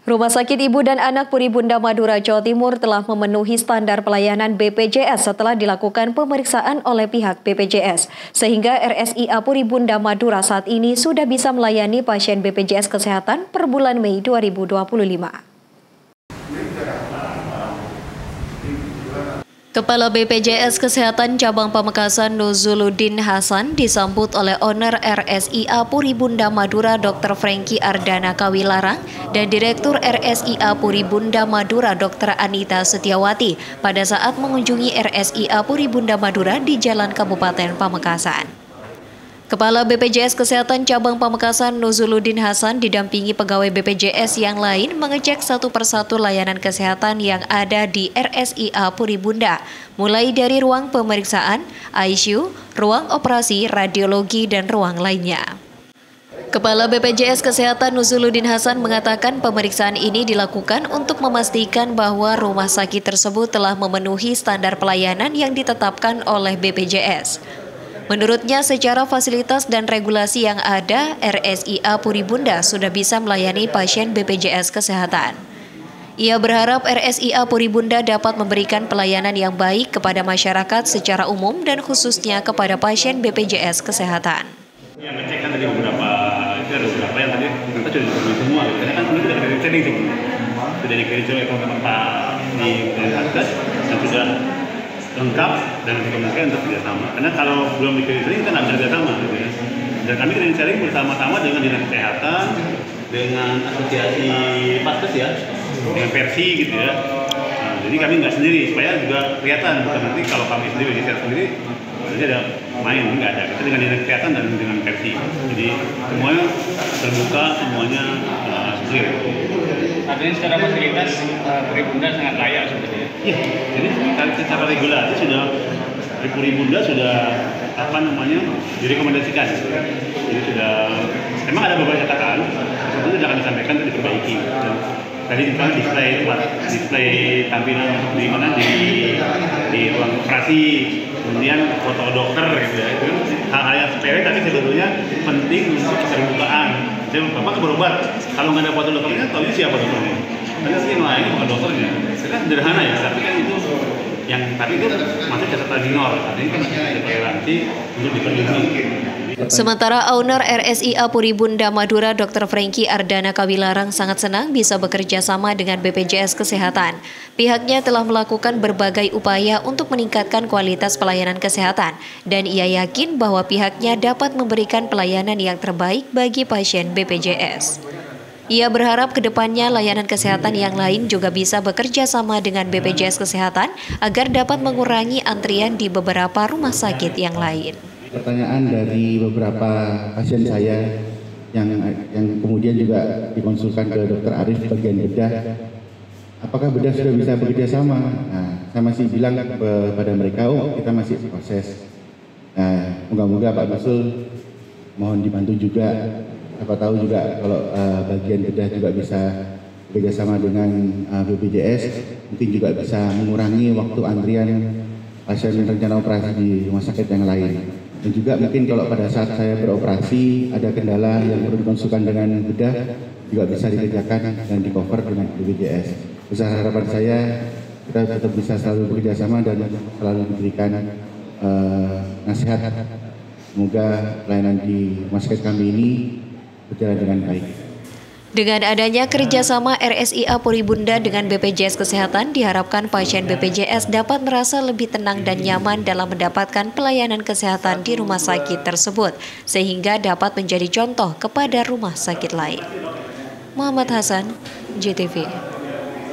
Rumah Sakit Ibu dan Anak Puribunda Madura, Jawa Timur telah memenuhi standar pelayanan BPJS setelah dilakukan pemeriksaan oleh pihak BPJS. Sehingga RSIA Puribunda Madura saat ini sudah bisa melayani pasien BPJS Kesehatan per bulan Mei 2025. Kepala BPJS Kesehatan Cabang Pamekasan Nuzuluddin Hasan disambut oleh owner RSIA Puribunda Madura Dr. Franky Ardana Kawilarang dan Direktur RSIA Puribunda Madura Dr. Anita Setiawati pada saat mengunjungi RSIA Puribunda Madura di Jalan Kabupaten Pamekasan. Kepala BPJS Kesehatan Cabang Pamekasan Nuzuluddin Hasan didampingi pegawai BPJS yang lain mengecek satu persatu layanan kesehatan yang ada di RSIA Puribunda, mulai dari ruang pemeriksaan, ICU, ruang operasi, radiologi, dan ruang lainnya. Kepala BPJS Kesehatan Nuzuluddin Hasan mengatakan pemeriksaan ini dilakukan untuk memastikan bahwa rumah sakit tersebut telah memenuhi standar pelayanan yang ditetapkan oleh BPJS. Menurutnya, secara fasilitas dan regulasi yang ada, RSIA Puribunda sudah bisa melayani pasien BPJS Kesehatan. Ia berharap RSIA Puribunda dapat memberikan pelayanan yang baik kepada masyarakat secara umum dan khususnya kepada pasien BPJS Kesehatan. Yang ngecek kan tadi beberapa yang tadi kita sudah dipenuhi semua, karena kan ini sudah di-training sebelumnya. Sudah di-training oleh teman-teman Pak di Satgas dan sudah lengkap dan dikomunikasikan untuk kerjasama. Karena kalau belum di-training kan nggak bisa kerjasama gitu ya. Dan kami sharing bersama-sama dengan Dinas Kesehatan, dengan Asosiasi Paskes ya, dengan Persi gitu ya. Nah, jadi kami nggak sendiri, supaya juga kelihatan, bukan nanti kalau kami sendiri, di sendiri, nanti ada main, ini nggak ada. Kita dengan Dinas Kesehatan dan dengan Persi. Jadi semuanya terbuka, semuanya clear. Artinya secara fasilitas Puribunda sangat layak sebenarnya. Iya, jadi secara regulasi sudah Puribunda sudah direkomendasikan. Jadi sudah, memang ada beberapa catatan, itu sudah kami sampaikan untuk diperbaiki. Dan tadi juga display tampilan di mana di ruang operasi, kemudian foto dokter gitu ya. Itu hal-hal yang sepele tapi sebetulnya penting untuk keterbukaan. Jadi Bapak berobat, kalau nggak ada foto dokternya, tahu siapa dokternya? Karena yang lain bukan dokternya. Karena sederhana ya, tapi kan itu masih catatan minor. Artinya kan ada toleransi untuk diperlindungi. Sementara owner RSIA Puribunda Madura Dr. Franky Ardana Kawilarang sangat senang bisa bekerja sama dengan BPJS Kesehatan. Pihaknya telah melakukan berbagai upaya untuk meningkatkan kualitas pelayanan kesehatan dan ia yakin bahwa pihaknya dapat memberikan pelayanan yang terbaik bagi pasien BPJS. Ia berharap ke depannya layanan kesehatan yang lain juga bisa bekerja sama dengan BPJS Kesehatan agar dapat mengurangi antrian di beberapa rumah sakit yang lain. Pertanyaan dari beberapa pasien saya yang kemudian juga dikonsulkan ke Dr. Arif bagian bedah, apakah bedah sudah bisa bekerja sama? Nah, saya masih bilang kepada mereka, kita masih proses. Nah, moga-moga Pak Masul mohon dibantu juga. Siapa tahu juga kalau bagian bedah juga bisa bekerja sama dengan BPJS, mungkin juga bisa mengurangi waktu antrian pasien rencana operasi di rumah sakit yang lain. Dan juga mungkin kalau pada saat saya beroperasi ada kendala yang perlu dikonsulkan dengan bedah juga bisa dikerjakan dan di-cover dengan BPJS. Besar harapan saya kita tetap bisa selalu bekerja sama dan selalu diberikan nasihat. Semoga pelayanan di rumah sakit kami ini berjalan dengan baik. Dengan adanya kerjasama RSIA Puribunda dengan BPJS Kesehatan, diharapkan pasien BPJS dapat merasa lebih tenang dan nyaman dalam mendapatkan pelayanan kesehatan di rumah sakit tersebut, sehingga dapat menjadi contoh kepada rumah sakit lain. Muhammad Hasan, JTV.